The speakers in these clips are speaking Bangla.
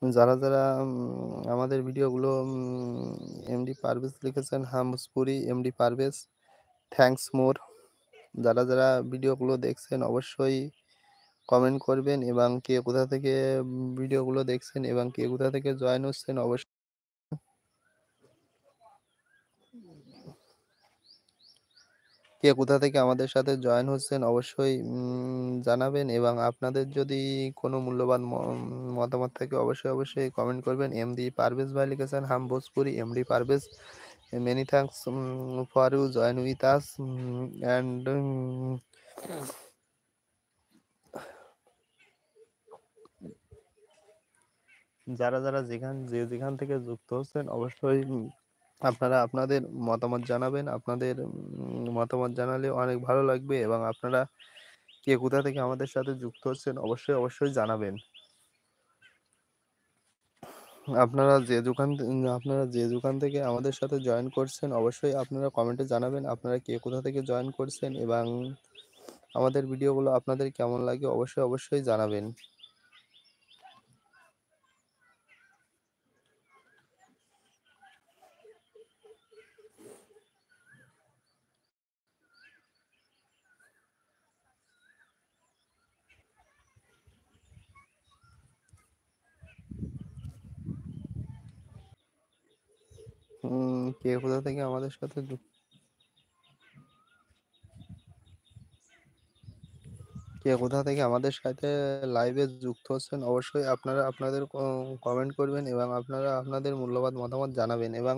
যারা আমাদের ভিডিওগুলো এমডি পারভেজ লিখেছেন, হামসপুরি এমডি পারভেজ, থ্যাংকস মোর। যারা ভিডিওগুলো দেখছেন অবশ্যই কমেন্ট করবেন, এবং কে কোথা থেকে ভিডিওগুলো দেখছেন এবং কে কোথা থেকে জয়েন হচ্ছেন অবশ্যই কে কোথা থেকে আমাদের সাথে জয়েন হচ্ছেন অবশ্যই জানাবেন, এবং আপনাদের যদি কোনো মূল্যবান মতামত থাকে অবশ্যই কমেন্ট করবেন। এমডি পারভেজ ভাই লিখেছেন, হাম Bhojpuri MD Parvez, many thanks for you join with us, and যারা যেখান থেকে যুক্ত হচ্ছেন অবশ্যই আপনারা আপনাদের মতামত জানাবেন। আপনাদের মতামত জানালে অনেক ভালো লাগবে, এবং আপনারা কে কোথা থেকে আমাদের সাথে যুক্ত হচ্ছেন অবশ্যই জানাবেন। আপনারা যে দোকান থেকে আমাদের সাথে জয়েন করছেন অবশ্যই আপনারা কমেন্টে জানাবেন আপনারা কে কোথা থেকে জয়েন করছেন, এবং আমাদের ভিডিওগুলো আপনাদের কেমন লাগে অবশ্যই জানাবেন। কে কোথা থেকে আমাদের সাথে কে কোথা থেকে আমাদের সাথে লাইভে যুক্ত হচ্ছেন অবশ্যই আপনারা আপনাদের কমেন্ট করবেন, এবং আপনারা আপনাদের মূল্যবান মতামত জানাবেন, এবং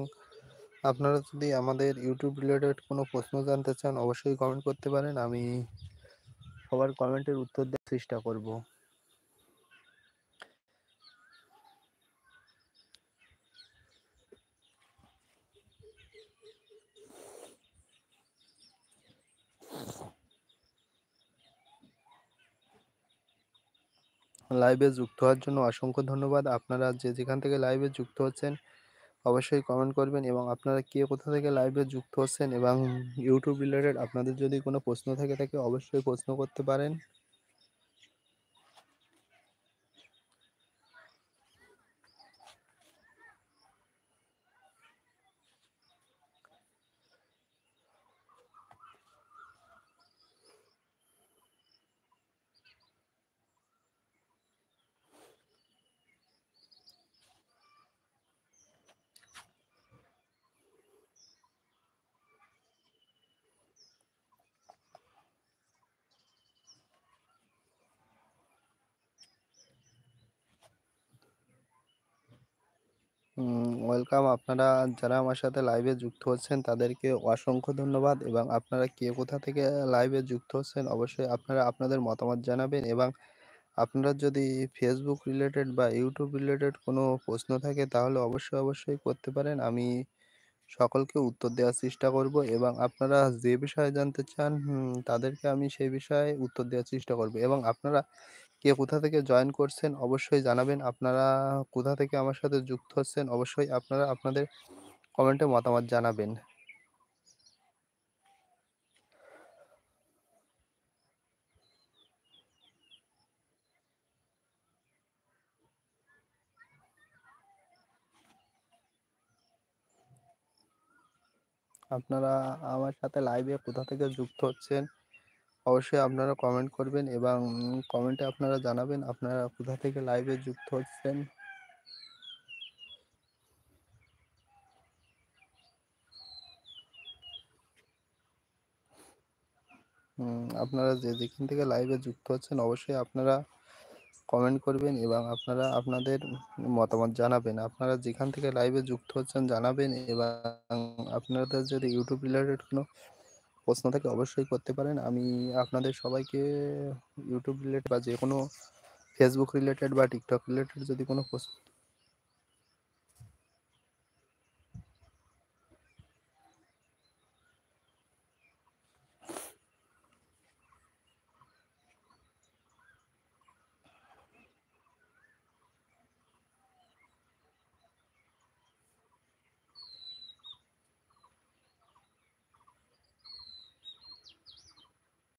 আপনারা যদি আমাদের ইউটিউব রিলেটেড কোনো প্রশ্ন জানতে চান অবশ্যই কমেন্ট করতে পারেন। আমি সবার কমেন্টের উত্তর দেওয়ার চেষ্টা করব। লাইভে যুক্ত হওয়ার জন্য অসংখ্য ধন্যবাদ। আপনারা যেখান থেকে লাইভে যুক্ত হচ্ছেন অবশ্যই কমেন্ট করবেন, এবং আপনারা কে কোথা থেকে লাইভে যুক্ত হচ্ছেন, এবং ইউটিউব রিলেটেড আপনাদের যদি কোনো প্রশ্ন থেকে থাকে অবশ্যই প্রশ্ন করতে পারেন। ওয়েলকাম। আপনারা যারা আমার সাথে লাইভে যুক্ত হচ্ছেন তাদেরকে অসংখ্য ধন্যবাদ, এবং আপনারা কে কোথা থেকে লাইভে যুক্ত হচ্ছেন অবশ্যই আপনারা আপনাদের মতামত জানাবেন, এবং আপনারা যদি ফেসবুক রিলেটেড বা ইউটিউব রিলেটেড কোনো প্রশ্ন থাকে তাহলে অবশ্যই করতে পারেন। আমি সকলকে উত্তর দেওয়ার চেষ্টা করব, এবং আপনারা যে বিষয়ে জানতে চান তাদেরকে আমি সেই বিষয়ে উত্তর দেওয়ার চেষ্টা করব, এবং আপনারা কে কোথা থেকে জয়েন করছেন অবশ্যই জানাবেন। আপনারা কোথা থেকে আমার সাথে যুক্ত হচ্ছেন অবশ্যই আপনারা আপনাদের কমেন্টে মতামত জানাবেন। আপনারা আমার সাথে লাইভে কোথা থেকে যুক্ত হচ্ছেন অবশ্যই আপনারা কমেন্ট করবেন, এবং কমেন্টে আপনারা জানাবেন আপনারা কোথা থেকে লাইভে যুক্ত হচ্ছেন। আপনারা যেখান থেকে লাইভে যুক্ত হচ্ছেন অবশ্যই আপনারা কমেন্ট করবেন, এবং আপনারা আপনাদের মতামত জানাবেন। আপনারা যেখান থেকে লাইভে যুক্ত হচ্ছেন জানাবেন, এবং আপনাদের যদি ইউটিউব রিলেটেড কোনো প্রশ্ন থাকে অবশ্যই করতে পারেন। আমি আপনাদের সবাইকে ইউটিউব রিলেটেড বা যে কোনো ফেসবুক রিলেটেড বা টিকটক রিলেটেড যদি কোনো প্রশ্ন